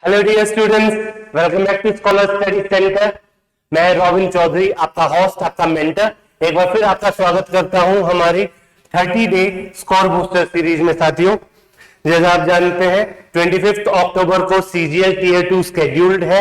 Hello dear students, welcome back to scholar study centre. मैं Robin Chaudhary, आपका host, आपका mentor, एक बार फिर आपका स्वागत करता हूं हमारी 30 डे स्कोर बूस्टर सीरीज में। साथियों, जैसा आप जानते हैं 25 अक्टूबर को सीजीएल टीयर 2 शेड्यूल्ड है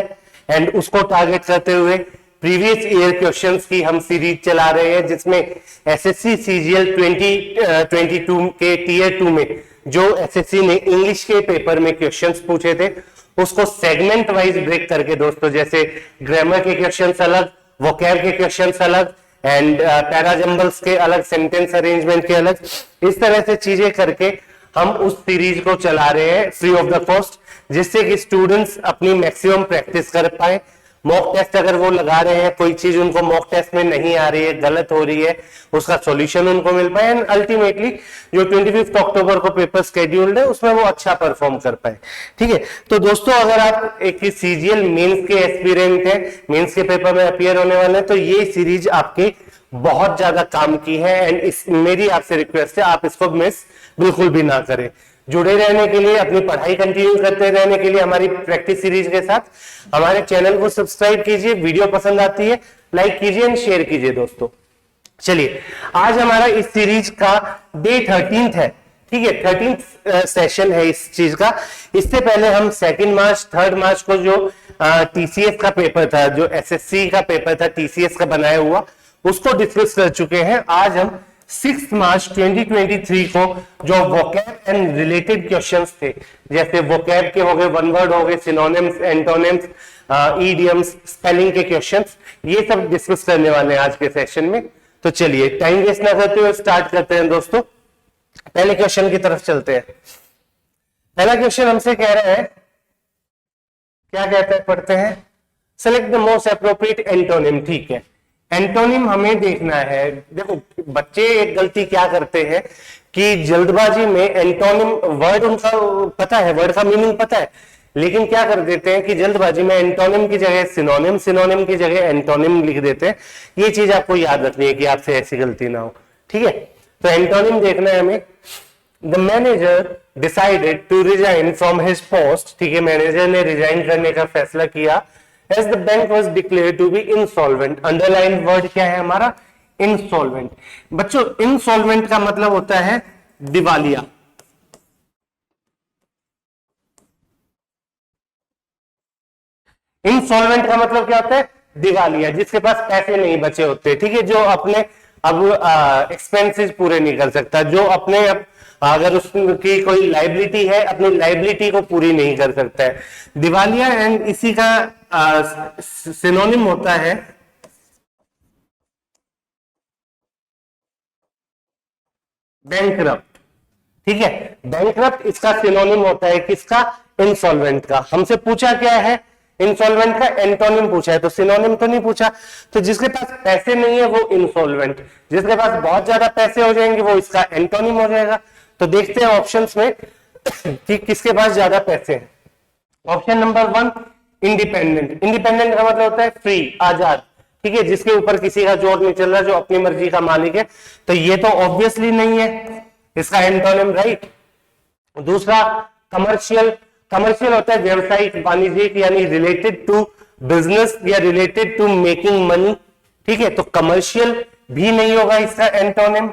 एंड उसको टारगेट करते हुए प्रीवियस ईयर क्वेश्चंस की हम सीरीज चला रहे हैं, जिसमें एसएससी सीजीएल 2022 के टीयर 2 में जो एसएससी ने इंग्लिश के पेपर में क्वेश्चंस पूछे थे उसको सेगमेंट वाइज ब्रेक करके दोस्तों, जैसे ग्रामर के क्वेश्चंस अलग, वोकैब के क्वेश्चंस अलग एंड पैराजंबल्स के अलग, सेंटेंस अरेंजमेंट के अलग, इस तरह से चीजें करके हम उस सीरीज को चला रहे हैं फ्री ऑफ द कॉस्ट, जिससे कि स्टूडेंट्स अपनी मैक्सिमम प्रैक्टिस कर पाए। मॉक टेस्ट अगर वो लगा रहे हैं, कोई चीज उनको मॉक टेस्ट में नहीं आ रही है, गलत हो रही है, उसका सॉल्यूशन उनको मिल पाए एंड अल्टीमेटली जो 25 अक्टूबर को पेपर शेड्यूल्ड है उसमें वो अच्छा परफॉर्म कर पाए। ठीक है, तो दोस्तों अगर आप एक सीजीएल मेंस के एस्पिरेंट हैं, मेंस के पेपर में अपीयर होने वाले हैं, तो ये सीरीज आपकी बहुत ज्यादा काम की है एंड मेरी आपसे रिक्वेस्ट है आप इसको मिस बिल्कुल भी ना करें। जुड़े रहने के लिए, अपनी पढ़ाई कंटिन्यू करते रहने के लिए हमारी प्रैक्टिस सीरीज के साथ हमारे चैनल को सब्सक्राइब कीजिए, वीडियो पसंद आती है लाइक कीजिए एंड शेयर कीजिए दोस्तों। चलिए, आज हमारा इस सीरीज का डे 13 है। ठीक है, 13th सेशन है इस चीज का। इससे पहले हम 2 मार्च 3 मार्च को जो टीसीएस का पेपर था, जो एसएससी का पेपर था टीसीएस का बनाया हुआ, उसको डिस्कस कर चुके हैं। आज हम 6 मार्च 2023 को जो वोकैब एंड रिलेटेड क्वेश्चंस थे, जैसे वोकैब के हो गए, वन वर्ड हो गए, सिनोनिम्स, एंटोनिम्स, ईडियम्स, स्पेलिंग के क्वेश्चंस, ये सब डिस्कस करने वाले हैं आज के सेशन में। तो चलिए टाइम वेस्ट ना करते हुए स्टार्ट करते हैं दोस्तों। पहले क्वेश्चन की तरफ चलते हैं। पहला क्वेश्चन हमसे कह रहा है, क्या कहता है, पढ़ते हैं। Select the most appropriate antonym. ठीक है, एंटोनिम हमें देखना है। देखो बच्चे एक गलती क्या करते हैं कि जल्दबाजी में एंटोनिम वर्ड उनका पता है, वर्ड का मीनिंग पता है, लेकिन क्या कर देते हैं कि जल्दबाजी में एंटोनिम की जगह सिनोनिम, सिनोनिम की जगह एंटोनिम लिख देते हैं। ये चीज आपको याद रखनी है कि आपसे ऐसी गलती ना हो। ठीक है, तो एंटोनिम देखना है हमें। The manager decided to resign from his post. ठीक है, मैनेजर ने रिजाइन करने का फैसला किया as the bank was declared to be insolvent। Underline word क्या है हमारा, इंसॉल्वेंट। बच्चों इंसॉल्वेंट का मतलब होता है दिवालिया। इंसॉल्वेंट का मतलब क्या होता है, दिवालिया, जिसके पास पैसे नहीं बचे होते। ठीक है, जो अपने अब एक्सपेंसेस पूरे नहीं कर सकता, जो अपने अब अगर उसकी कोई लाइबिलिटी है, अपनी लाइबिलिटी को पूरी नहीं कर सकता है, दिवालिया। एंड इसी का सिनोनिम होता है बैंकरप्ट। ठीक है, बैंकरप्ट इसका सिनोनिम होता है किसका, इंसॉल्वेंट का। हमसे पूछा क्या है, इंसॉल्वेंट का एंटोनिम पूछा है, तो सिनोनिम तो नहीं पूछा। तो जिसके पास पैसे नहीं है वो इंसॉल्वेंट, जिसके पास बहुत ज्यादा पैसे हो जाएंगे वो इसका एंटोनिम हो जाएगा। तो देखते हैं ऑप्शंस में कि किसके पास ज्यादा पैसे हैं। Option number 1 independent. इंडिपेंडेंट का मतलब होता है फ्री, आजाद। ठीक है, जिसके ऊपर किसी का जोर नहीं चल रहा, जो अपनी मर्जी का मालिक है। तो ये तो ऑब्वियसली नहीं है इसका एंटोनिम, राइट। दूसरा कमर्शियल। कमर्शियल होता है व्यवसायिक, वाणिज्यिक, यानी रिलेटेड टू बिजनेस या रिलेटेड टू मेकिंग मनी। ठीक है, तो कमर्शियल भी नहीं होगा इसका एंटोनिम।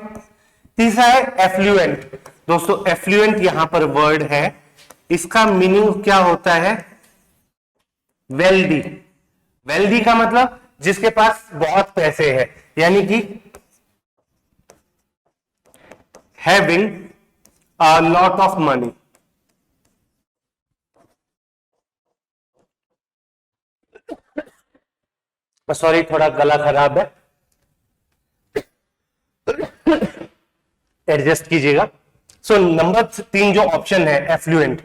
तीसरा है एफ्लुएंट। दोस्तों एफ्लुएंट यहां पर वर्ड है, इसका मीनिंग क्या होता है, वेल्दी। वेल्दी का मतलब जिसके पास बहुत पैसे हैं, यानी कि having a lot of money. Sorry, थोड़ा गला खराब है, एडजस्ट कीजिएगा। सो नंबर 3 जो ऑप्शन है एफ्लुएंट,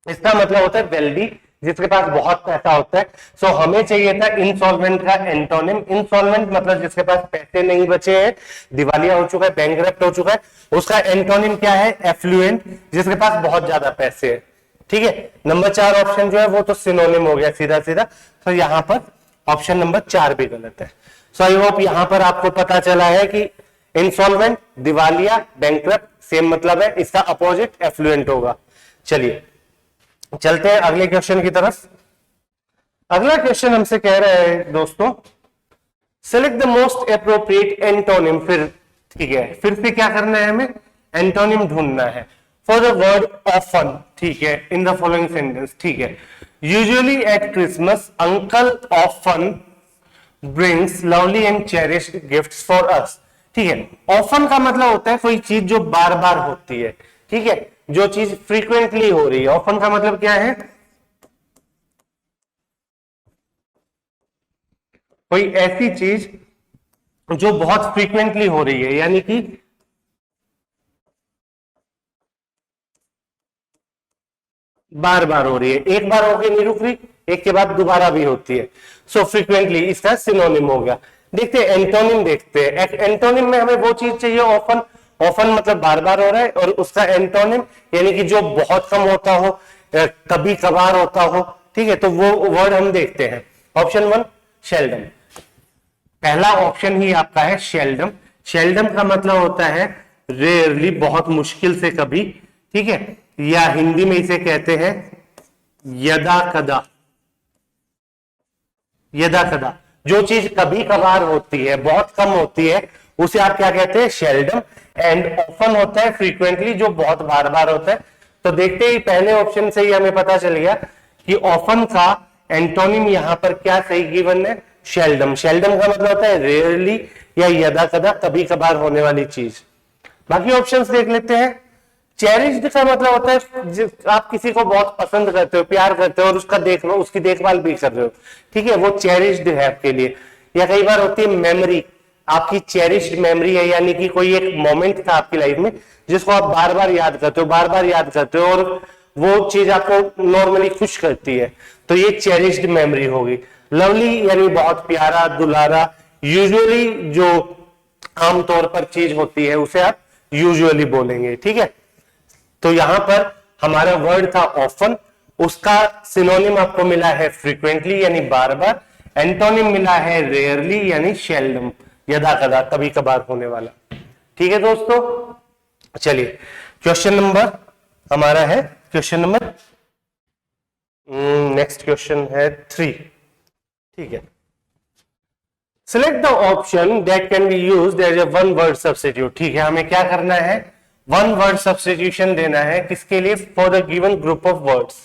इसका मतलब होता है वेल्दी, जिसके पास बहुत पैसा होता है। सो हमें चाहिए था इंसॉल्वेंट का एंटोनिम। इंसॉल्वेंट मतलब जिसके पास पैसे नहीं बचे हैं, दिवालिया हो चुका है, बैंकरप्ट हो चुका है, उसका एंटोनिम क्या है, एफ्लुएंट, जिसके पास बहुत ज्यादा पैसे है। ठीक है, नंबर 4 ऑप्शन जो है वो तो सिनोनिम हो गया सीधा सीधा। तो यहां पर ऑप्शन नंबर 4 भी गलत है। सो आई होप यहां पर आपको पता चला है कि इंसॉल्वेंट, दिवालिया, बैंकरप्ट सेम मतलब है, इसका अपोजिट एफ्लुएंट होगा। चलिए चलते हैं अगले क्वेश्चन की तरफ। अगला क्वेश्चन हमसे कह रहा है दोस्तों, select the most appropriate antonym. फिर ठीक है, फिर से क्या करना है, हमें एंटोनिम ढूंढना है फॉर द वर्ड ऑफन। ठीक है, इन द फॉलोइंग सेंटेंस। ठीक है, usually eight Christmas uncle often brings lovely and cherished gifts for us. ठीक है, ऑफन का मतलब होता है कोई चीज जो बार बार होती है। ठीक है, जो चीज फ्रीक्वेंटली हो रही है। ऑफन का मतलब क्या है, कोई ऐसी चीज जो बहुत फ्रीक्वेंटली हो रही है, यानी कि बार बार हो रही है, एक बार होके नहीं रुक रही, एक के बाद दोबारा भी होती है। सो फ्रीक्वेंटली इसका सिनोनिम हो गया। देखते हैं एंटोनिम, देखते हैं एंटोनिम में हमें वो चीज चाहिए ऑफन। ऑफन मतलब बार बार हो रहा है, और उसका एंटोनिम यानी कि जो बहुत कम होता हो, कभी कभार होता हो। ठीक है, तो वो वर्ड हम देखते हैं। ऑप्शन 1 शेल्डम, पहला ऑप्शन ही आपका है शेल्डम। शेल्डम का मतलब होता है रेयरली, बहुत मुश्किल से कभी। ठीक है, या हिंदी में इसे कहते हैं यदा कदा। यदा कदा, जो चीज कभी कभार होती है, बहुत कम होती है, उसे आप क्या कहते हैं, शेल्डम। एंड ऑफन होता है फ्रीक्वेंटली, जो बहुत बार बार होता है। तो देखते ही पहले ऑप्शन से ही हमें पता चल गया कि ऑफन का एंटोनिम यहां पर क्या सही गिवन है, शेल्डम। शेल्डम का मतलब होता है रेयरली या यदा कदा, कभी कभार होने वाली चीज। बाकी ऑप्शंस देख लेते हैं। चेरिश्ड का मतलब होता है आप किसी को बहुत पसंद करते हो, प्यार करते हो, और उसकी देखभाल भी कर रहे हो। ठीक है, वो चेरिश्ड है आपके लिए। या कई बार होती है मेमोरी, आपकी चेरिश्ड मेमोरी है, यानी कि कोई एक मोमेंट था आपकी लाइफ में जिसको आप बार बार याद करते हो, बार बार याद करते हो, और वो चीज आपको नॉर्मली खुश करती है, तो ये चेरिश्ड मेमोरी होगी। लवली यानी बहुत प्यारा, दुलारा। यूजुअली जो आमतौर पर चीज होती है उसे आप यूजुअली बोलेंगे। ठीक है, तो यहां पर हमारा वर्ड था ऑफन, उसका सिनोनिम आपको मिला है फ्रीक्वेंटली यानी बार बार। एंटोनिम मिला है रेयरली यानी शेल्डम, यदा कदा, कभी कभार होने वाला। ठीक है दोस्तों, चलिए क्वेश्चन नंबर हमारा है, क्वेश्चन नंबर नेक्स्ट क्वेश्चन है 3। ठीक है, select the option that can be used as a one word substitute. ठीक है, हमें क्या करना है, वन वर्ड सब्स्टिट्यूशन देना है। किसके लिए, for the given group of words,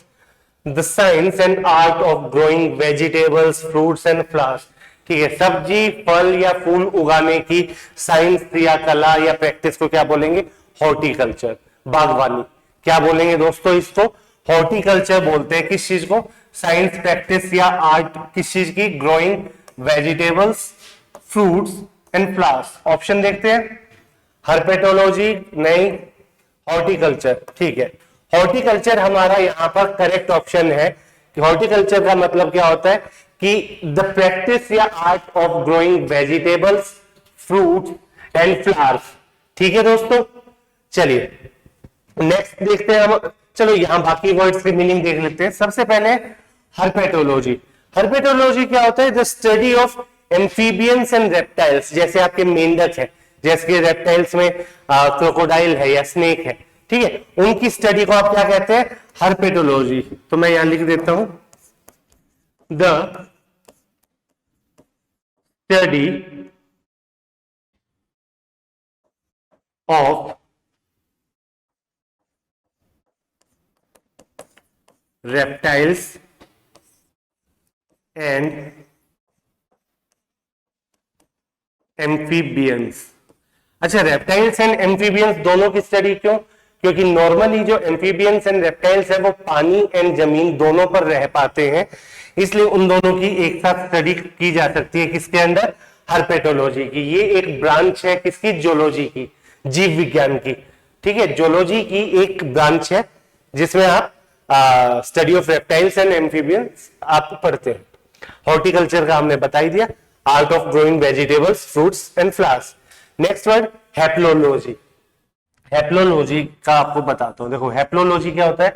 the science and art of growing vegetables fruits and flowers. ठीक है, सब्जी, फल या फूल उगाने की साइंस या कला या प्रैक्टिस को क्या बोलेंगे, हॉर्टिकल्चर, बागवानी। क्या बोलेंगे दोस्तों, इसको हॉर्टिकल्चर बोलते हैं। किस चीज को, साइंस, प्रैक्टिस या आर्ट किस चीज की, growing vegetables, fruits and flowers. Option देखते हैं, हर्पेटोलॉजी नहीं, हॉर्टिकल्चर। ठीक है, हॉर्टिकल्चर हमारा यहां पर करेक्ट ऑप्शन है। कि हॉर्टिकल्चर का मतलब क्या होता है कि द प्रैक्टिस या art of growing vegetables, fruits and flowers. ठीक है दोस्तों, चलिए नेक्स्ट देखते हैं हम। चलो यहां बाकी वर्ड्स की मीनिंग देख लेते हैं। सबसे पहले हर्पेटोलॉजी। हर्पेटोलॉजी क्या होता है, the study of amphibians and reptiles. जैसे आपके मेंढक है, जैसे कि रेप्टाइल्स में क्रोकोडाइल है या स्नेक है। ठीक है, उनकी स्टडी को आप क्या कहते हैं, हर्पेटोलॉजी। तो मैं यहां लिख देता हूं, the study of reptiles and amphibians. अच्छा, रेप्टाइल्स एंड एम्फीबियंस दोनों की स्टडी क्यों, क्योंकि नॉर्मली जो एम्फीबियंस एंड रेप्टाइल्स है वो पानी एंड जमीन दोनों पर रह पाते हैं, इसलिए उन दोनों की एक साथ स्टडी की जा सकती है। किसके अंडर, हर्पेटोलॉजी की। ये एक ब्रांच है किसकी, जोलॉजी की, जीव विज्ञान की। ठीक है, जोलॉजी की एक ब्रांच है जिसमें आप study of reptiles and amphibians आप पढ़ते हैं। हॉर्टिकल्चर का हमने बता ही दिया, art of growing vegetables, fruits and flowers. Next word haplology. Haplology का आपको बताता हूं। देखो हेप्लोलॉजी क्या होता है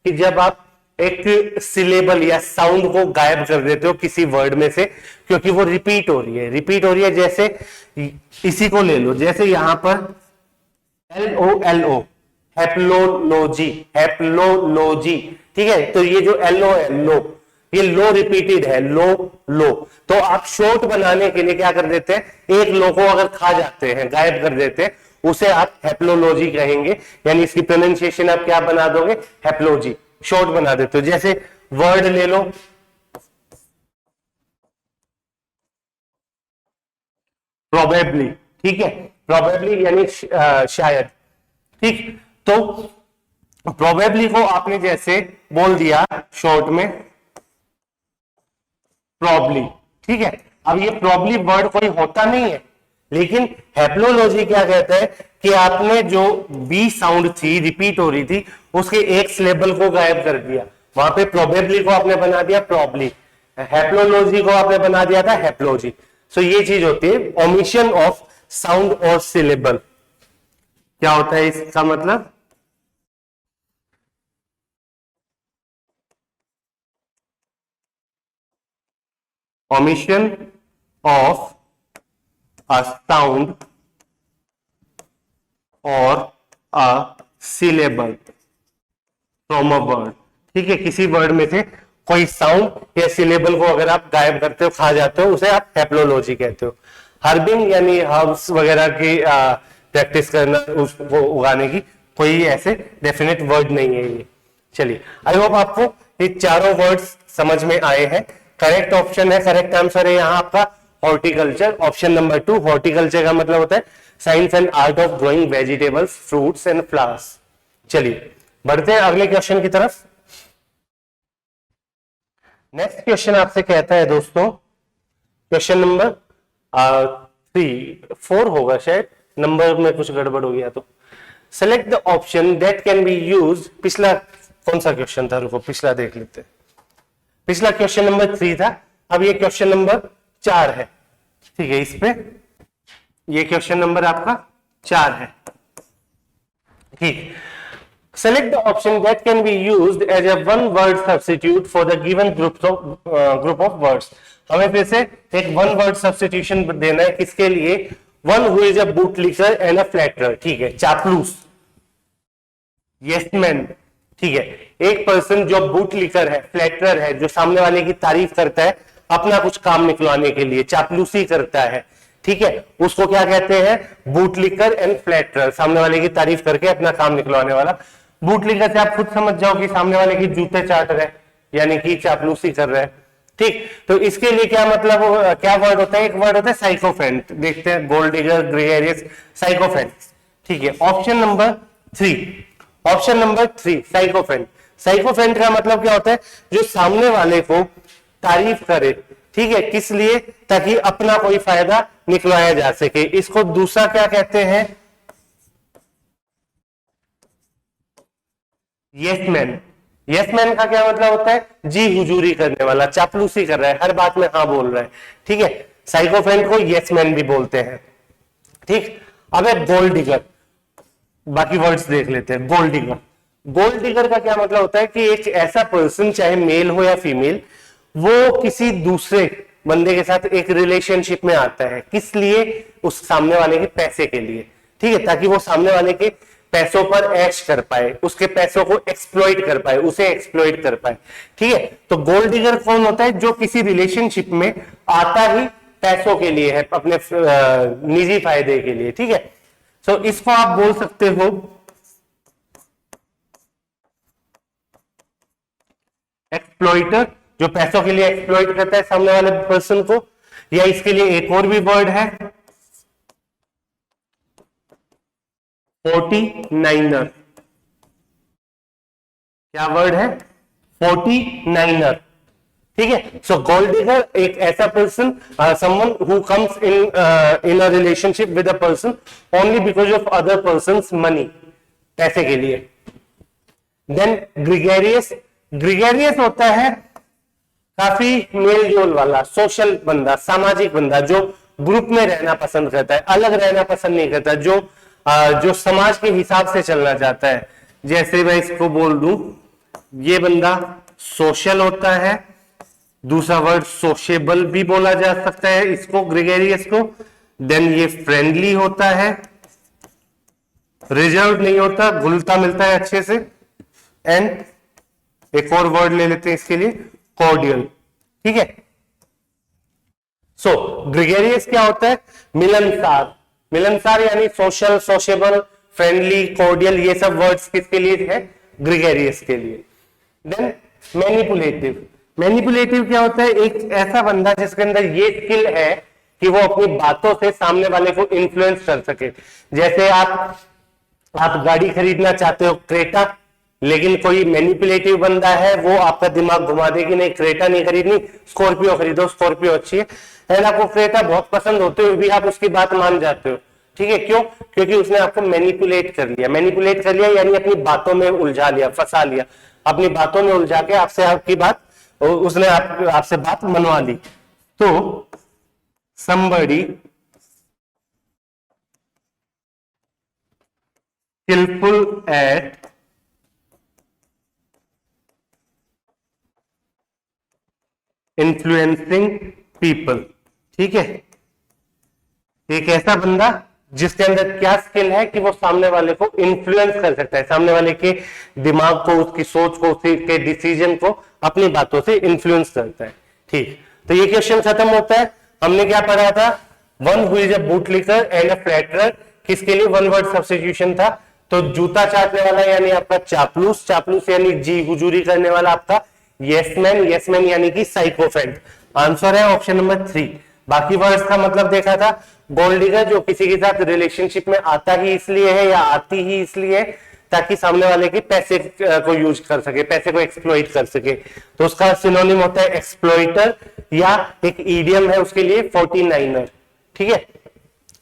कि जब आप एक सिलेबल या साउंड को गायब कर देते हो किसी वर्ड में से, क्योंकि वो रिपीट हो रही है, रिपीट हो रही है। जैसे इसी को ले लो, जैसे यहां पर LOLO हैप्लोलॉजी, हैप्लोलॉजी। ठीक है, तो ये जो एलो है, लो, ये लो रिपीटेड है, लो लो। तो आप शॉर्ट बनाने के लिए क्या कर देते हैं, एक लो को अगर खा जाते हैं, गायब कर देते हैं, उसे आप हैप्लोलॉजी कहेंगे, यानी इसकी प्रोनाउंसिएशन आप क्या बना दोगे, हैप्लोलॉजी, शॉर्ट बना देते हो। जैसे वर्ड ले लो, प्रोबेबली, ठीक है, प्रोबेबली यानी शायद। ठीक, तो प्रोबेबली को आपने जैसे बोल दिया शॉर्ट में प्रॉब्ली, ठीक है। अब ये प्रॉब्ली वर्ड कोई होता नहीं है, लेकिन हैप्लोलॉजी क्या कहता है कि आपने जो बी साउंड थी, रिपीट हो रही थी, उसके एक सिलेबल को गायब कर दिया। वहां पे प्रोबेबली को आपने बना दिया प्रॉब्ली, हैप्लोलॉजी को आपने बना दिया था हैप्लोलॉजी। सो ये चीज होती है ओमिशन ऑफ साउंड और सिलेबल। क्या होता है इसका मतलब, omission of a sound or a syllable from a word। ठीक है, किसी वर्ड में से कोई साउंड या सिलेबल को अगर आप गायब करते हो, खा जाते हो, उसे आप हैप्लोलॉजी कहते हो। हर्बिंग यानी हर्ब्स वगैरह की प्रैक्टिस करना, उसको उगाने की कोई ऐसे डेफिनेट वर्ड नहीं है ये। चलिए, आई होप आपको ये चारों वर्ड्स समझ में आए हैं। करेक्ट ऑप्शन है, करेक्ट आंसर है यहाँ आपका हॉर्टिकल्चर, ऑप्शन नंबर 2। हॉर्टिकल्चर का मतलब होता है science and art of growing vegetables, fruits and flowers. चलिए बढ़ते हैं अगले क्वेश्चन की तरफ। नेक्स्ट क्वेश्चन आपसे कहता है दोस्तों, क्वेश्चन नंबर 4 होगा शायद, नंबर में कुछ गड़बड़ हो गया तो। Select the option that can be used. पिछला कौन सा क्वेश्चन था, रुको पिछला देख लेते हैं। पिछला क्वेश्चन नंबर 3 था, अब ये क्वेश्चन नंबर 4 है। ठीक है, इस पे ये क्वेश्चन नंबर आपका 4 है। ठीक, select the option that can be used as a one word substitute for the given group of words. हमें फिर से एक वन वर्ड सब्स्टिट्यूशन देना है, किसके लिए, one who is a bootlicker and a flatterer. ठीक है, चापलूस, यसमैन। ठीक है, एक पर्सन जो बूट लिकर है, फ्लैटरर है, जो सामने वाले की तारीफ करता है अपना कुछ काम निकलवाने के लिए, चापलूसी करता है। ठीक है, उसको क्या कहते हैं, बूट लिकर एंड फ्लैटरर, सामने वाले की तारीफ करके अपना काम निकलवाने वाला। बूट लिकर से आप खुद समझ जाओ कि सामने वाले की जूते चाट रहे, यानी कि चापलूसी कर रहे हैं। ठीक, तो इसके लिए क्या मतलब, क्या वर्ड होता है, एक वर्ड होता है साइकोफेंट। देखते हैं, गोल्ड डिगर, ग्रेगरियस, साइकोफेंट। ठीक है, option number 3, option number 3 sycophant. Sycophant का मतलब क्या होता है, जो सामने वाले को तारीफ करे। ठीक है, किस लिए, ताकि अपना कोई फायदा निकलवाया जा सके। इसको दूसरा क्या कहते हैं, यसमैन। यसमैन का क्या मतलब होता है, जी हुजूरी करने वाला, चापलूसी कर रहा है, हर बात में हाँ बोल रहा है। ठीक है, साइकोफेंट को यसमैन भी बोलते हैं। ठीक, अब है गोल्ड डिगर, बाकी वर्ड्स देख लेते हैं। गोल्ड डिगर, गोल्ड डिगर का क्या मतलब होता है कि एक ऐसा पर्सन, चाहे मेल हो या फीमेल, वो किसी दूसरे बंदे के साथ एक रिलेशनशिप में आता है, किस लिए, उस सामने वाले के पैसे के लिए। ठीक है, ताकि वो सामने वाले के पैसों पर ऐश कर पाए, उसके पैसों को एक्सप्लॉइट कर पाए, उसे एक्सप्लॉइट कर पाए। ठीक है, तो गोल्ड डिगर कौन होता है, जो किसी रिलेशनशिप में आता ही पैसों के लिए है, अपने निजी फायदे के लिए। ठीक है, तो इसको आप बोल सकते हो एक्सप्लॉइटर, जो पैसों के लिए एक्सप्लॉइट करता है सामने वाले पर्सन को। या इसके लिए एक और भी वर्ड है, 49er। क्या वर्ड है, 49er। ठीक है, सो गोल्ड डिगर एक ऐसा person, someone who comes in a relationship with a person only because of other persons money, पैसे के लिए। देन ग्रिगेरियस, ग्रिगेरियस होता है काफी मेल जोल वाला, सोशल बंदा, सामाजिक बंदा, जो ग्रुप में रहना पसंद करता है, अलग रहना पसंद नहीं करता, जो समाज के हिसाब से चलना चाहता है। जैसे मैं इसको बोल दूं, ये बंदा सोशल होता है, दूसरा वर्ड सोशेबल भी बोला जा सकता है इसको, ग्रेगरियस को। देन ये फ्रेंडली होता है, रिजर्व नहीं होता, घुलता मिलता है अच्छे से। एंड एक और वर्ड ले लेते हैं इसके लिए, कॉर्डियल। ठीक है, सो ग्रेगेरियस क्या होता है? मिलनसार। मिलनसार यानी सोशल, सोशेबल, फ्रेंडली, कॉर्डियल, ये सब वर्ड्स किसके लिए है? ग्रेगेरियस के लिए। Then manipulative. मैनिपुलेटिव क्या होता है? एक ऐसा बंदा जिसके अंदर ये स्किल है कि वो अपनी बातों से सामने वाले को इन्फ्लुएंस कर सके। जैसे आप गाड़ी खरीदना चाहते हो क्रेटा, लेकिन कोई मैनिपुलेटिव बंदा है, वो आपका दिमाग घुमा देगी, नहीं क्रेटा नहीं खरीदनी, स्कॉर्पियो खरीदो, स्कॉर्पियो अच्छी है। एंड आपको क्रेटा बहुत पसंद होते हुए भी आप उसकी बात मान जाते हो। ठीक है, क्यों? क्योंकि उसने आपको मैनिपुलेट कर लिया। मैनिपुलेट कर लिया यानी अपनी बातों में उलझा लिया, फंसा लिया, अपनी बातों में उलझा के आपसे आपकी बात, उसने आपसे बात मनवा ली। तो somebody skillful at influencing people। ठीक है, एक ऐसा बंदा जिसके अंदर क्या स्किल है कि वो सामने वाले को इन्फ्लुएंस कर सकता है, सामने वाले के दिमाग को, उसकी सोच को, उसके डिसीजन को अपनी बातों से इन्फ्लुएंस करता है। ठीक, तो ये क्वेश्चन खत्म होता है। हमने क्या पढ़ा था? One who is a bootlicker and a flatterer, किसके लिए वन वर्ड सब्स्टिट्यूशन था? तो जूता चाटने वाला यानी आपका चापलूस, चापलूस यानी जी हुजूरी करने वाला आपका यसमैन, यसमैन यानी कि साइकोफेंट। आंसर है ऑप्शन नंबर 3। बाकी वर्ड्स का मतलब देखा था, गोल्ड डिगर जो किसी के साथ रिलेशनशिप में आता ही इसलिए है या आती ही इसलिए है ताकि सामने वाले के पैसे को यूज कर सके, पैसे को एक्सप्लॉइट कर सके, तो उसका सिनोनिम होता है एक्सप्लॉइटर, या एक ईडियम है उसके लिए 49er। ठीक है,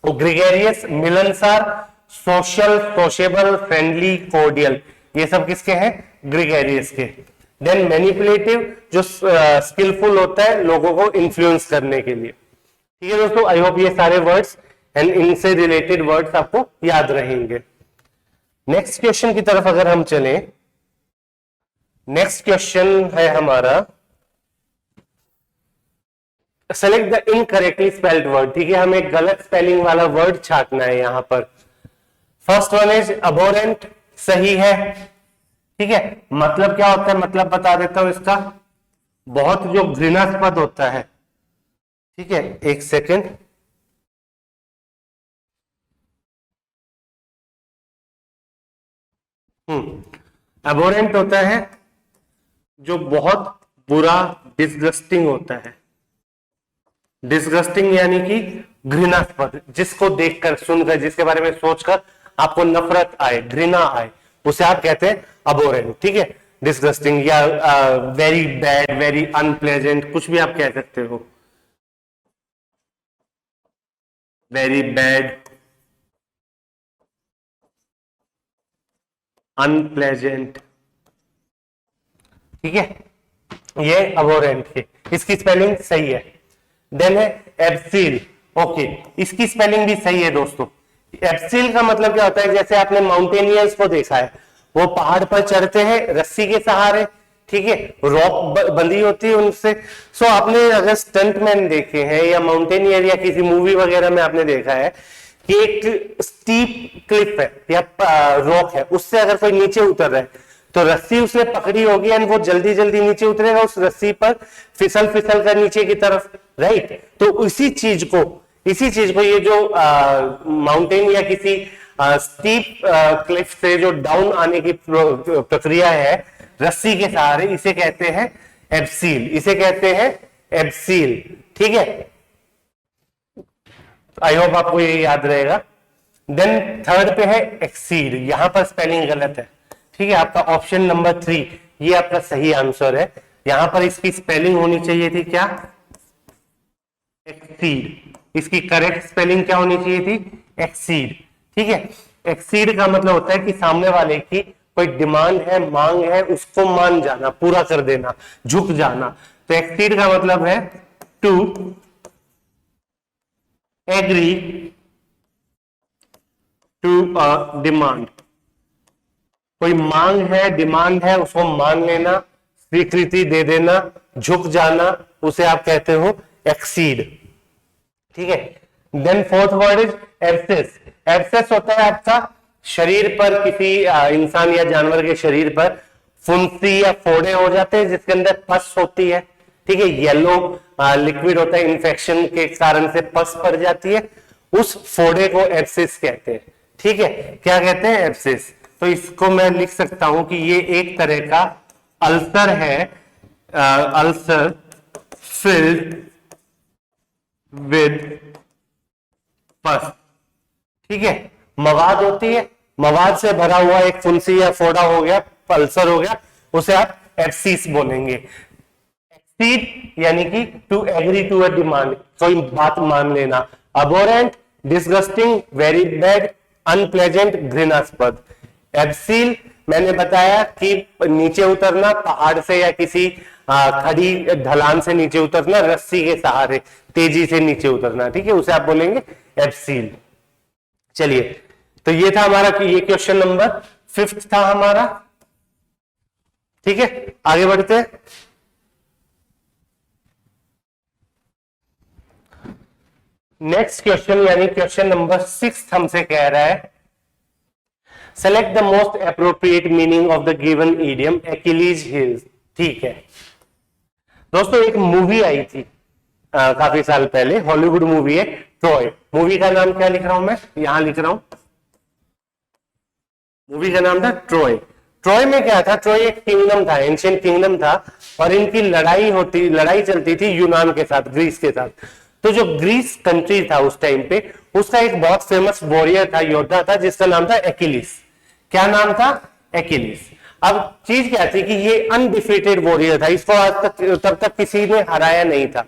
ग्रेगेरियस, मिलनसार, सोशल, सोशेबल, फ्रेंडली, कॉर्डियल, ये सब किसके हैं? ग्रेगेरियस के। देन मैनिपुलेटिव जो स्किलफुल होता है लोगों को इन्फ्लुएंस करने के लिए। ठीक है दोस्तों, आई होप ये सारे वर्ड्स एंड इनसे रिलेटेड वर्ड्स आपको याद रहेंगे। नेक्स्ट क्वेश्चन की तरफ अगर हम चलें, नेक्स्ट क्वेश्चन है हमारा select the incorrectly spelled word. ठीक है, हमें गलत स्पेलिंग वाला वर्ड छाटना है यहां पर। फर्स्ट वन इज अबोरेंट, सही है। ठीक है, मतलब क्या होता है? मतलब बता देता हूं इसका, बहुत जो घृणास्पद होता है। ठीक है, एक सेकेंड, अबोरेंट होता है जो बहुत बुरा, डिसगस्टिंग होता है। डिसगस्टिंग यानी कि घृणास्पद, जिसको देखकर, सुनकर, जिसके बारे में सोचकर आपको नफरत आए, घृणा आए, उसे आप कहते हैं अबोरेंट। ठीक है, डिसगस्टिंग या वेरी बैड, वेरी अनप्लेजेंट, कुछ भी आप कह सकते हो। Very bad, unpleasant. ठीक है, ये अबोरेंट है, इसकी स्पेलिंग सही है। देन है एब्सिल, ओके, इसकी स्पेलिंग भी सही है दोस्तों। एब्सिल का मतलब क्या होता है? जैसे आपने माउंटेनियर्स को देखा है, वो पहाड़ पर चढ़ते हैं रस्सी के सहारे, ठीक है, रॉक बंधी होती है उनसे। सो आपने अगर स्टंटमैन देखे हैं या माउंटेनियर या किसी मूवी वगैरह में आपने देखा है कि एक स्टीप क्लिफ है या रॉक है, उससे अगर कोई नीचे उतर रहा है तो रस्सी उसने पकड़ी होगी एंड वो जल्दी जल्दी नीचे उतरेगा उस रस्सी पर, फिसल फिसल कर नीचे की तरफ, राइट। तो इसी चीज को ये जो माउंटेन या किसी स्टीप क्लिफ से जो डाउन आने की प्रक्रिया है रस्सी के सहारे, इसे कहते हैं एब्सील, इसे कहते हैं एब्सील। ठीक है, आई होप आपको ये याद रहेगा। देन थर्ड पे है एक्सीड, यहां पर स्पेलिंग गलत है। ठीक है, आपका ऑप्शन नंबर 3 ये आपका सही आंसर है। यहां पर इसकी स्पेलिंग होनी चाहिए थी क्या? एक्सीड। इसकी करेक्ट स्पेलिंग क्या होनी चाहिए थी? एक्सीड। ठीक है, एक्सीड का मतलब होता है कि सामने वाले की कोई डिमांड है, मांग है, उसको मान जाना, पूरा कर देना, झुक जाना। तो एक्सीड का मतलब है to agree to a demand. कोई मांग है, डिमांड है, उसको मान लेना, स्वीकृति दे देना, झुक जाना, उसे आप कहते हो एक्सीड। ठीक है, then fourth word is abscess. Abscess होता है आपका शरीर पर किसी इंसान या जानवर के शरीर पर फुंसी या फोड़े हो जाते हैं जिसके अंदर पस होती है, ठीक है, येलो लिक्विड होता है, इन्फेक्शन के कारण से पस पड़ जाती है, उस फोड़े को एब्सिस कहते हैं, ठीक है, क्या कहते हैं, एब्सिस। तो इसको मैं लिख सकता हूं कि ये एक तरह का अल्सर है, अल्सर फिल्ड विद पस, ठीक है, मवाद होती है, मवाद से भरा हुआ एक फुंसी या फोड़ा हो गया, अल्सर हो गया, उसे आप एब्सिस बोलेंगे। एक्सीड यानी कि to agree to a demand, कोई बात मान लेना। Abhorrent, disgusting, very bad, unpleasant, घृणास्पद। एब्सिल मैंने बताया कि नीचे उतरना, पहाड़ से या किसी खड़ी ढलान से नीचे उतरना, रस्सी के सहारे तेजी से नीचे उतरना, ठीक है, उसे आप बोलेंगे एब्सिल। चलिए, तो ये था हमारा, ये क्वेश्चन नंबर 5 था हमारा, ठीक है, आगे बढ़ते हैं। नेक्स्ट क्वेश्चन यानी क्वेश्चन नंबर 6 हमसे कह रहा है, select the most appropriate meaning of the given idiom Achilles heels. ठीक है दोस्तों, एक मूवी आई थी काफी साल पहले, हॉलीवुड मूवी है ट्रॉय। मूवी का नाम क्या लिख रहा हूं मैं, यहां लिख रहा हूं, मूवी का नाम था ट्रॉय। ट्रॉय में क्या था, ट्रॉय एक किंगडम था, एंशिएंट किंगडम था, और इनकी लड़ाई चलती थी यूनान के साथ, ग्रीस के साथ। तो जो ग्रीस कंट्री था उस टाइम पे, उसका एक बहुत फेमस वॉरियर था, योद्धा था, जिसका नाम था एक्यूलीस। क्या नाम था, एक्यूलीस। अब चीज क्या थी कि ये अनडिफीटेड वॉरियर था, इसको आज तक तब तक किसी ने हराया नहीं था।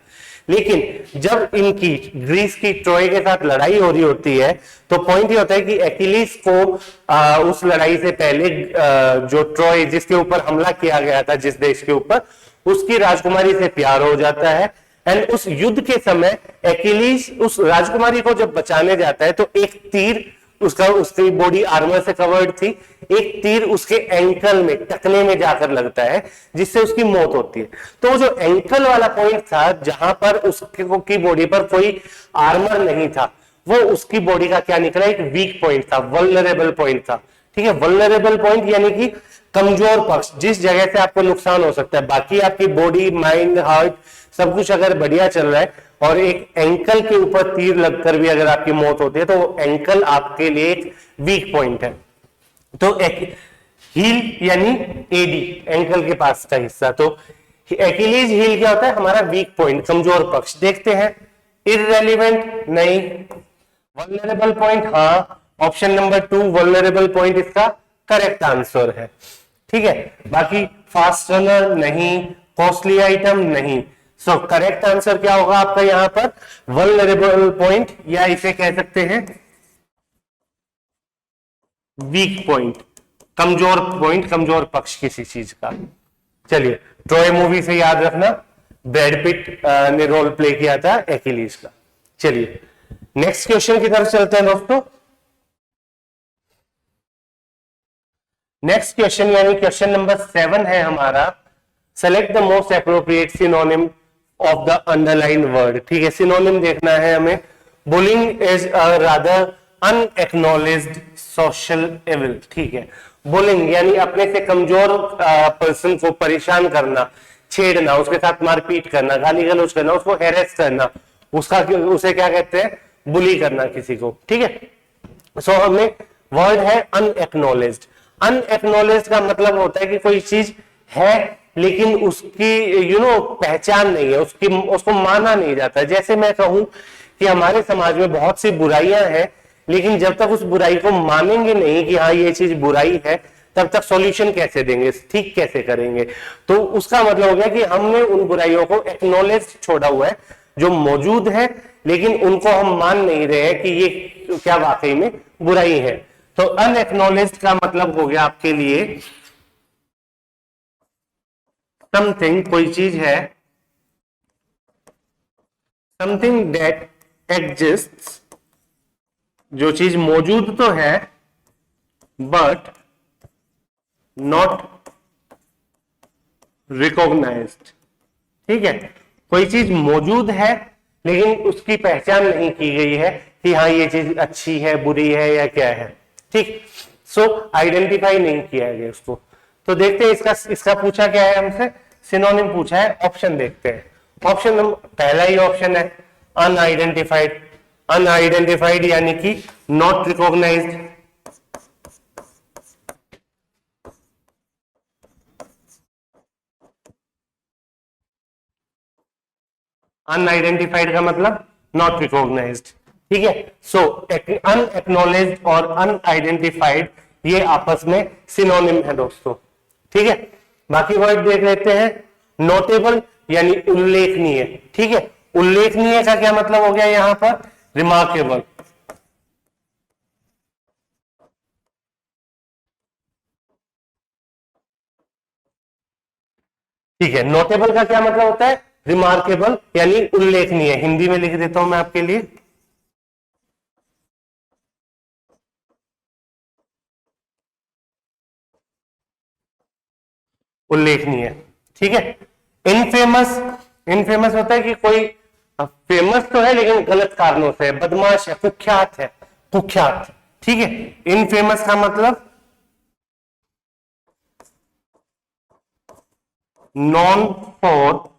लेकिन जब इनकी ग्रीस की ट्रॉय के साथ लड़ाई हो रही होती है, तो पॉइंट ये होता है कि एक्यूलीस को उस लड़ाई से पहले जो ट्रॉय जिसके ऊपर हमला किया गया था, जिस देश के ऊपर, उसकी राजकुमारी से प्यार हो जाता है। एंड उस युद्ध के समय एक्यूलीस उस राजकुमारी को जब बचाने जाता है, तो एक तीर उसकी बॉडी आर्मर से कवर्ड थी, एक तीर उसके एंकल में, टखने में जाकर लगता है, जिससे उसकी मौत होती है। तो जो एंकल वाला पॉइंट था, जहां पर उसकी बॉडी पर कोई आर्मर नहीं था, वो उसकी बॉडी का क्या निकला, एक वीक पॉइंट था, वल्नरेबल पॉइंट था। ठीक है, वल्नरेबल पॉइंट यानी कि कमजोर पक्ष, जिस जगह से आपको नुकसान हो सकता है। बाकी आपकी बॉडी, माइंड, हार्ट सब कुछ अगर बढ़िया चल रहा है, और एक एंकल के ऊपर तीर लगकर भी अगर आपकी मौत होती है, तो वो एंकल आपके लिए एक वीक पॉइंट है। तो हील यानी एडी, एंकल के पास का हिस्सा। तो एक्यूलीज हील क्या होता है, हमारा वीक पॉइंट, कमजोर पक्ष। देखते हैं, इररेलेवेंट नहीं, वल्नरेबल पॉइंट हाँ, ऑप्शन नंबर 2 वल्नरेबल पॉइंट इसका करेक्ट आंसर है। ठीक है, बाकी फास्ट रनर नहीं, कॉस्टली आइटम नहीं। सो करेक्ट आंसर क्या होगा आपका यहां पर, वल्नरेबल पॉइंट, या इसे कह सकते हैं वीक पॉइंट, कमजोर पॉइंट, कमजोर पक्ष किसी चीज का। चलिए, ट्रॉय मूवी से याद रखना, ब्रैड पिट ने रोल प्ले किया था एक्यूलीस का। चलिए नेक्स्ट क्वेश्चन की तरफ चलते हैं दोस्तों। नेक्स्ट क्वेश्चन यानी क्वेश्चन नंबर 7 है हमारा, select the most appropriate synonym of the underline word. ठीक है, सिनोनिम देखना है हमें। Bullying is a rather unacknowledged social evil. ठीक है, बुलिंग यानी अपने से कमजोर पर्सन को परेशान करना, छेड़ना, उसके साथ मारपीट करना, गाली गलौज करना, उसको हैरेस करना, उसे क्या कहते हैं, बुली करना किसी को। ठीक है, सो हमें वर्ड है अनएक्नॉलेज्ड। अनएक्नॉलेज्ड का मतलब होता है कि कोई चीज है लेकिन उसकी पहचान नहीं है, उसको माना नहीं जाता। जैसे मैं कहूं कि हमारे समाज में बहुत सी बुराइयां हैं, लेकिन जब तक उस बुराई को मानेंगे नहीं कि हाँ ये चीज बुराई है, तब तक सॉल्यूशन कैसे देंगे, ठीक कैसे करेंगे। तो उसका मतलब हो गया कि हमने उन बुराइयों को एक्नॉलेज छोड़ा हुआ है, जो मौजूद है, लेकिन उनको हम मान नहीं रहे हैं कि ये क्या वाकई में बुराई है। तो अनएक्नॉलेज्ड का मतलब हो गया आपके लिए समथिंग, कोई चीज है, समथिंग दैट एग्जिस्ट्स, जो चीज मौजूद तो है बट नॉट रिकॉग्नाइज्ड। ठीक है, कोई चीज मौजूद है लेकिन उसकी पहचान नहीं की गई है कि हाँ ये चीज अच्छी है, बुरी है या क्या है। ठीक, सो आइडेंटिफाई नहीं किया गया उसको। तो देखते हैं इसका पूछा क्या है हमसे, सिनोनिम पूछा है। ऑप्शन देखते हैं। ऑप्शन नंबर पहला ही ऑप्शन है अनआइडेंटिफाइड। अनआइडेंटिफाइड यानी कि नॉट रिकॉग्नाइज्ड। अनआइडेंटिफाइड का मतलब नॉट रिकॉग्नाइज्ड, ठीक है। सो अनएक्नॉलेज्ड और अनआइडेंटिफाइड ये आपस में सिनोनिम है दोस्तों, ठीक है। बाकी वर्ड देख लेते हैं। नोटेबल यानी उल्लेखनीय, ठीक है। उल्लेखनीय का क्या मतलब हो गया यहां पर, रिमार्केबल, ठीक है। नोटेबल का क्या मतलब होता है, रिमार्केबल यानी उल्लेखनीय। हिंदी में लिख देता हूं मैं आपके लिए, उल्लेखनीय, ठीक है। इनफेमस, इनफेमस होता है कि कोई फेमस तो है लेकिन गलत कारणों से, बदमाश है, कुख्यात है, कुख्यात, ठीक है। इनफेमस का मतलब non for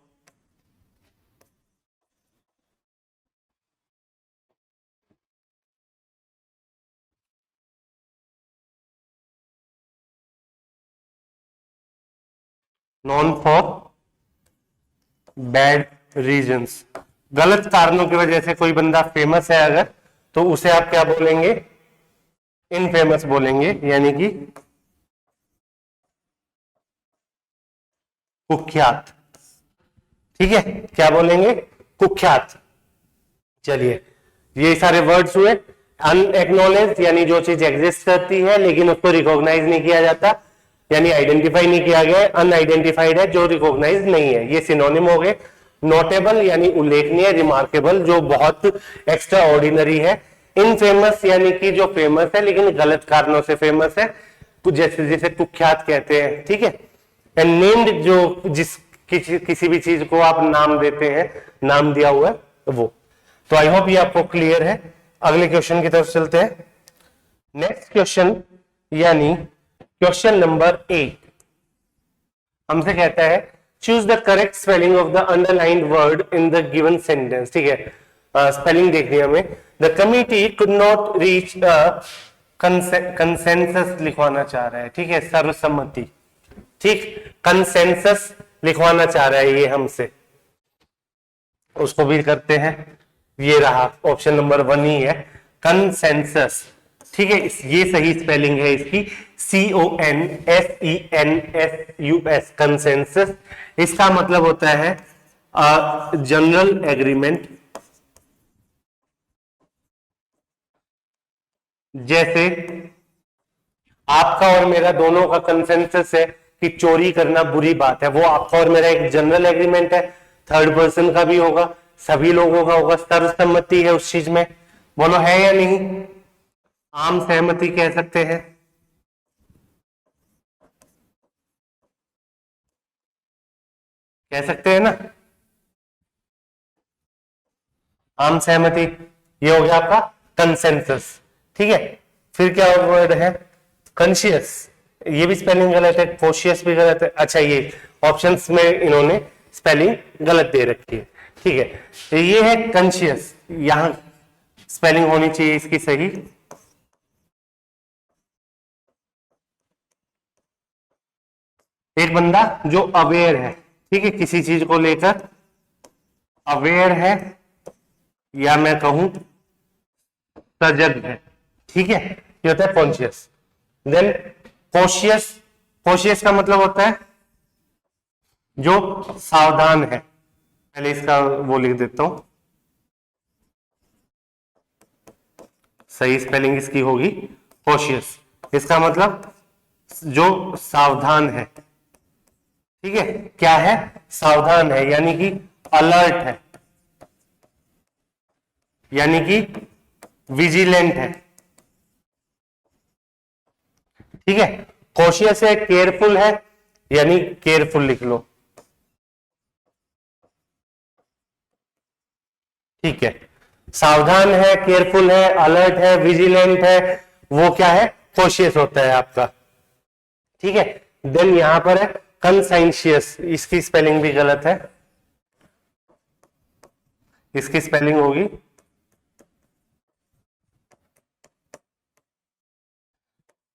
non for bad reasons. गलत कारणों की वजह से कोई बंदा फेमस है अगर, तो उसे आप क्या बोलेंगे, इनफेमस बोलेंगे, यानी कि कुख्यात, ठीक है। क्या बोलेंगे, कुख्यात। चलिए, ये सारे वर्ड्स हुए। अनएक्नॉलेज यानी जो चीज एग्जिस्ट करती है लेकिन उसको रिकॉग्नाइज नहीं किया जाता, यानी आइडेंटिफाई नहीं किया गया। अनआइडेंटिफाइड है जो रिकॉग्नाइज नहीं है, ये सिनोनिम हो गए। नोटेबल यानी उल्लेखनीय, रिमार्केबल जो बहुत एक्स्ट्रा ऑर्डिनरी है। इनफेमस यानी कि जो फेमस है लेकिन गलत कारणों से फेमस है, तो जैसे जैसे कुख्यात कहते हैं, ठीक है। एंड नेम्ड जो किसी भी चीज को आप नाम देते हैं, नाम दिया हुआ है वो। तो आई होप ये आपको क्लियर है। अगले क्वेश्चन की तरफ चलते हैं। नेक्स्ट क्वेश्चन यानी क्वेश्चन नंबर 8 हमसे कहता है choose the correct spelling of the underlined word in the given sentence, ठीक है। स्पेलिंग देखनी है हमें। The committee could not reach consensus लिखवाना चाह रहा है, ठीक है, सर्वसम्मति, ठीक। कंसेंसस लिखवाना चाह रहा है ये हमसे, उसको भी करते हैं। ये रहा ऑप्शन नंबर 1 ही है, कंसेंसस, ठीक है। ये सही स्पेलिंग है इसकी, CONSENSUS, कंसेंसस। इसका मतलब होता है जनरल एग्रीमेंट। जैसे आपका और मेरा दोनों का कंसेंसस है कि चोरी करना बुरी बात है, वो आपका और मेरा एक जनरल एग्रीमेंट है। थर्ड पर्सन का भी होगा, सभी लोगों का होगा, सर्वसम्मति है उस चीज में। बोलो है या नहीं, आम सहमति कह सकते हैं, कह सकते हैं ना, आम सहमति। ये हो गया आपका कंसेंसस, ठीक है। फिर क्या वर्ड है, कॉन्शियस। ये भी स्पेलिंग गलत है, कॉशियस भी गलत है। अच्छा, ये ऑप्शंस में इन्होंने स्पेलिंग गलत दे रखी है, ठीक है। तो ये है कॉन्शियस, यहां स्पेलिंग होनी चाहिए इसकी सही। एक बंदा जो अवेयर है, ठीक है, किसी चीज को लेकर अवेयर है, या मैं कहूं सजग है, ठीक है, ये होता है कॉन्शियस। देन कॉशियस, कॉशियस का मतलब होता है जो सावधान है। पहले इसका वो लिख देता हूं, सही स्पेलिंग इसकी होगी कॉशियस। इसका मतलब जो सावधान है, ठीक है। क्या है, सावधान है, यानी कि अलर्ट है, यानी कि विजिलेंट है, ठीक है। कॉशियस है, केयरफुल है, यानी केयरफुल लिख लो, ठीक है। सावधान है, केयरफुल है, अलर्ट है, विजिलेंट है, वो क्या है, कॉशियस होता है आपका, ठीक है। देन यहां पर है कंसाइंशियस, इसकी स्पेलिंग भी गलत है, इसकी स्पेलिंग होगी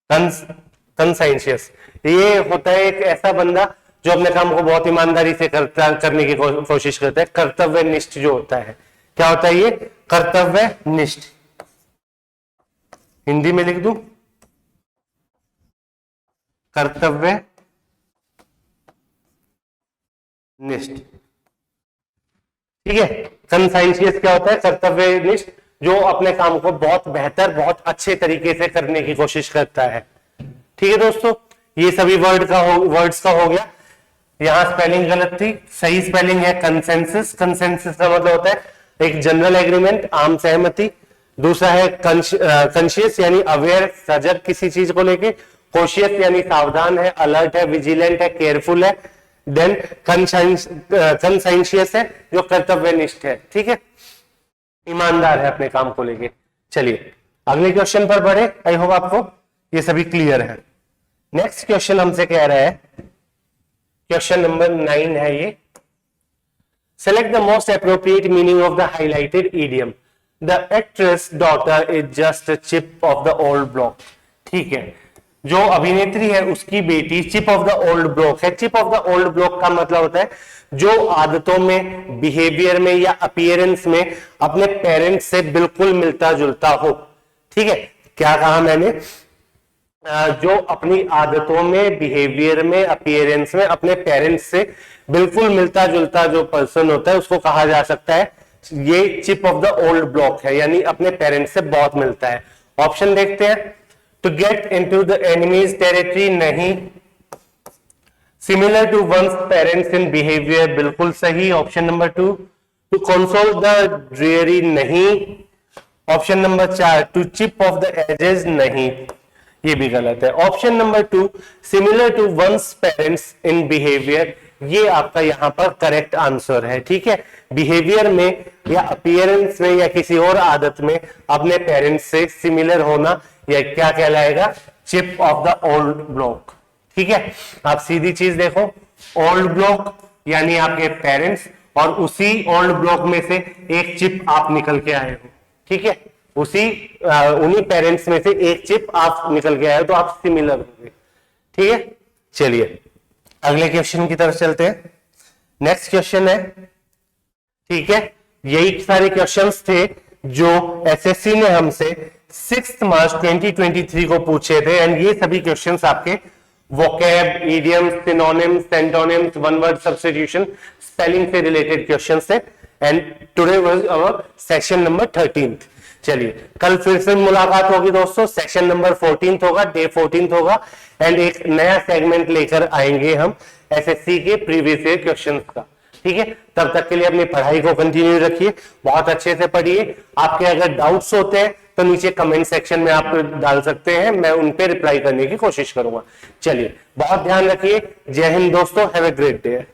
कंसाइंशियस। ये होता है एक ऐसा बंदा जो अपने काम को बहुत ईमानदारी से करने की कोशिश करता है, कर्तव्यनिष्ठ जो होता है। क्या होता है ये? कर्तव्यनिष्ठ। हिंदी में लिख दूं, कर्तव्य निष्ठ, ठीक है। कंसाइंशियस क्या होता है? कर्तव्यनिष्ठ, जो अपने काम को बहुत बेहतर, बहुत अच्छे तरीके से करने की कोशिश करता है, ठीक है दोस्तों। ये सभी वर्ड्स का हो गया। यहां स्पेलिंग गलत थी, सही स्पेलिंग है कंसेंसस। कंसेंसस का मतलब होता है एक जनरल एग्रीमेंट, आम सहमति। दूसरा है कॉन्शियस यानी अवेयर, सजग किसी चीज को लेके। कॉशियस यानी सावधान है, अलर्ट है, विजिलेंट है, केयरफुल है। देन कंसाइंशियस है जो कर्तव्यनिष्ठ है, ठीक है, ईमानदार है अपने काम को लेके। चलिए अगले क्वेश्चन पर बढ़े। आई होप आपको ये सभी क्लियर है। नेक्स्ट क्वेश्चन हमसे कह रहा है, क्वेश्चन नंबर 9 है ये। Select the most appropriate meaning of the highlighted idiom. The actress daughter is just a chip of the old block. ठीक है, जो अभिनेत्री है उसकी बेटी chip of the old block है। Chip of the old block का मतलब होता है जो आदतों में, बिहेवियर में या अपीयरेंस में अपने पेरेंट्स से बिल्कुल मिलता जुलता हो। ठीक है, क्या कहा मैंने? जो अपनी आदतों में, बिहेवियर में, अपीयरेंस में अपने पेरेंट्स से बिल्कुल मिलता जुलता जो पर्सन होता है उसको कहा जा सकता है ये chip of the old block है, यानी अपने पेरेंट्स से बहुत मिलता है। ऑप्शन देखते हैं। To get into the enemy's territory, नहीं। Similar to one's parents in behaviour, बिल्कुल सही, option number 2। To console the dreary, नहीं। Option number 4 to chip of the edges, नहीं, ये भी गलत है। Option number 2 similar to one's parents in behaviour, ये आपका यहां पर करेक्ट आंसर है। ठीक है, बिहेवियर में या अपीयरेंस में या किसी और आदत में अपने पेरेंट्स से सिमिलर होना यह क्या कहलाएगा? Chip of the old block. ठीक है, आप सीधी चीज देखो, ओल्ड ब्लॉक यानी आपके पेरेंट्स, और उसी ओल्ड ब्लॉक में से एक चिप आप निकल के आए हो। ठीक है, उन्हीं पेरेंट्स में से एक चिप आप निकल के आए हो, तो आप सिमिलर होंगे। ठीक है, चलिए अगले क्वेश्चन की तरफ चलते हैं। नेक्स्ट क्वेश्चन है, ठीक है, यही सारे क्वेश्चंस थे जो एसएससी ने हमसे 6 मार्च 2023 को पूछे थे। एंड ये सभी क्वेश्चंस आपके vocab, idioms, synonyms, antonyms, one word substitution, spelling से रिलेटेड क्वेश्चंस थे। And today was our session number 13। चलिए कल फिर से मुलाकात होगी दोस्तों, सेशन नंबर 14 होगा, डे 14 होगा। एंड एक नया सेगमेंट लेकर आएंगे हम एसएससी के प्रीवियस ईयर क्वेश्चंस का। ठीक है, तब तक के लिए अपनी पढ़ाई को कंटिन्यू रखिए, बहुत अच्छे से पढ़िए। आपके अगर डाउट्स होते हैं तो नीचे कमेंट सेक्शन में आप डाल सकते हैं, मैं उन पे रिप्लाई करने की कोशिश करूंगा। चलिए बहुत ध्यान रखिए। जय हिंद दोस्तों, हैव ए ग्रेट डे।